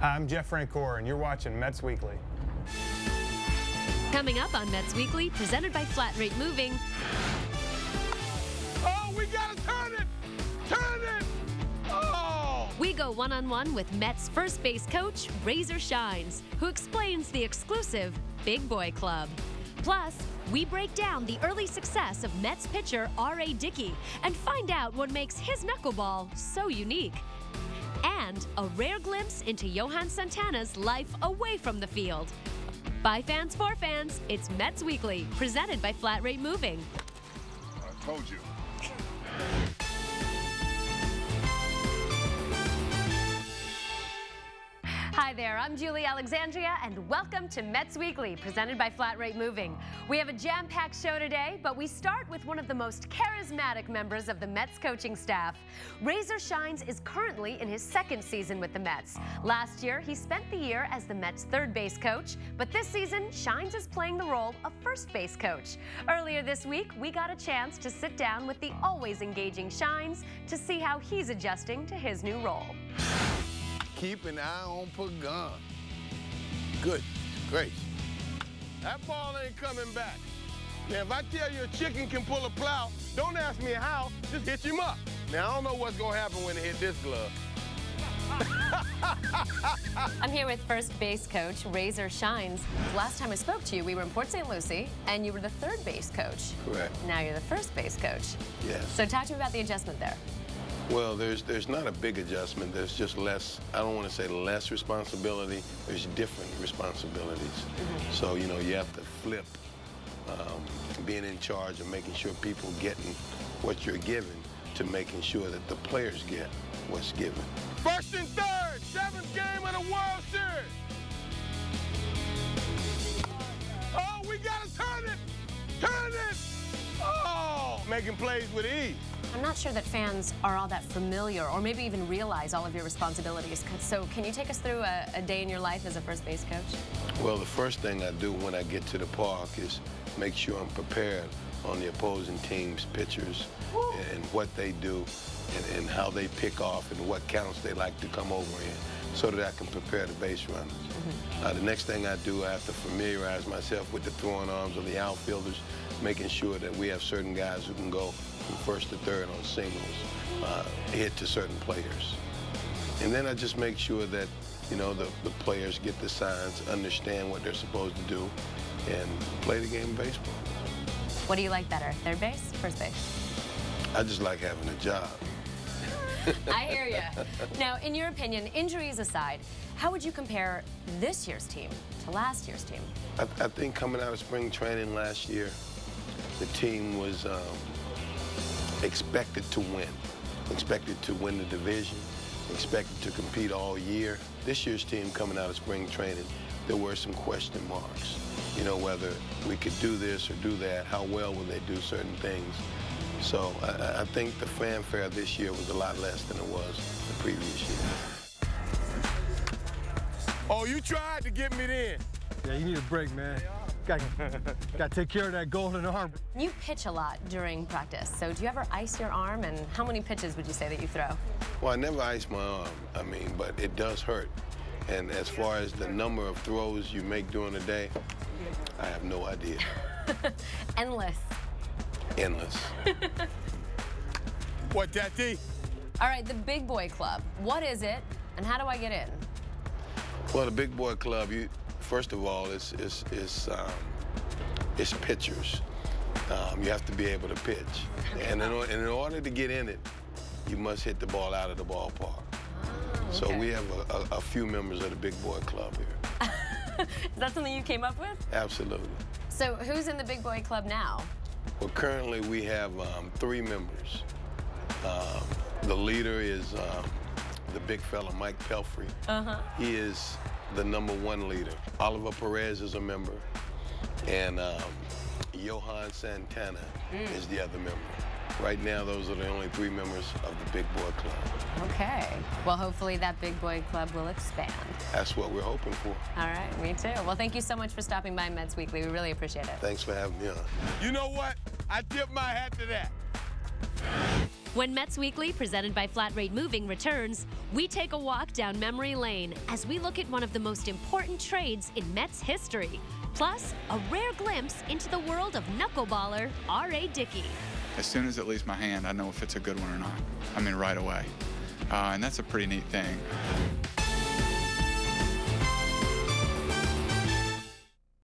I'm Jeff Francoeur, and you're watching Mets Weekly. Coming up on Mets Weekly, presented by FlatRate Moving. Oh, we gotta turn it! Turn it! Oh! We go one-on-one with Mets first base coach, Razor Shines, who explains the exclusive Big Boy Club. Plus, we break down the early success of Mets pitcher R.A. Dickey and find out what makes his knuckleball so unique. And a rare glimpse into Johan Santana's life away from the field. By fans for fans, it's Mets Weekly, presented by FlatRate Moving. I told you. Hi there, I'm Julie Alexandria, and welcome to Mets Weekly, presented by FlatRate Moving. We have a jam-packed show today, but we start with one of the most charismatic members of the Mets coaching staff. Razor Shines is currently in his second season with the Mets. Last year, he spent the year as the Mets' third base coach, but this season, Shines is playing the role of first base coach. Earlier this week, we got a chance to sit down with the always engaging Shines to see how he's adjusting to his new role. Keep an eye on Pagan. Good, great. That ball ain't coming back. Now, if I tell you a chicken can pull a plow, don't ask me how, just hit him up. Now, I don't know what's gonna happen when they hit this glove. I'm here with first base coach, Razor Shines. Last time I spoke to you, we were in Port St. Lucie, and you were the third base coach. Correct. Now you're the first base coach. Yes. So talk to me about the adjustment there. Well, there's not a big adjustment. There's just less, I don't want to say less responsibility. There's different responsibilities. So, you know, you have to flip being in charge of making sure people getting what you're given to making sure that the players get what's given. First and third, 7th game of the World Series. Oh, we got to turn it! Turn it! Oh, making plays with ease. I'm not sure that fans are all that familiar or maybe even realize all of your responsibilities. So can you take us through a day in your life as a first base coach? Well, the first thing I do when I get to the park is make sure I'm prepared on the opposing team's pitchers and what they do and how they pick off and what counts they like to come over in so that I can prepare the base runners. The next thing I do, I have to familiarize myself with the throwing arms of the outfielders, making sure that we have certain guys who can go from first to third on singles, hit to certain players. And then I just make sure that, you know, the players get the signs, understand what they're supposed to do, and play the game of baseball. What do you like better, third base, first base? I just like having a job. I hear you. Now, in your opinion, injuries aside, how would you compare this year's team to last year's team? I think coming out of spring training last year, the team was expected to win the division, expected to compete all year. This year's team coming out of spring training, there were some question marks. You know, whether we could do this or do that, how well will they do certain things. So I think the fanfare this year was a lot less than it was the previous year. Oh, you tried to get me in. Yeah, you need a break, man. Got to take care of that golden arm. You pitch a lot during practice, so do you ever ice your arm, and how many pitches would you say that you throw? Well, I never ice my arm, but it does hurt. And as far as the number of throws you make during the day, I have no idea. Endless. Endless. What, Daddy? All right, the Big Boy Club. What is it, and how do I get in? Well, the Big Boy Club, first of all, it's pitchers. You have to be able to pitch. And in order to get in it, you must hit the ball out of the ballpark. Oh, okay. So we have a few members of the Big Boy Club here. Is that something you came up with? Absolutely. So who's in the Big Boy Club now? Well, currently we have 3 members. The leader is the big fella, Mike Pelfrey. He is the #1 leader. Oliver Perez is a member, and Johan Santana is the other member. Right now, those are the only 3 members of the Big Boy Club. Okay. Well, hopefully that Big Boy Club will expand. That's what we're hoping for. All right, me too. Well, thank you so much for stopping by Mets Weekly. We really appreciate it. Thanks for having me on. You know what? I tip my hat to that. When Mets Weekly, presented by FlatRate Moving, returns, we take a walk down memory lane as we look at one of the most important trades in Mets history. Plus, a rare glimpse into the world of knuckleballer R.A. Dickey. As soon as it leaves my hand, I know if it's a good one or not. I mean, right away. And that's a pretty neat thing.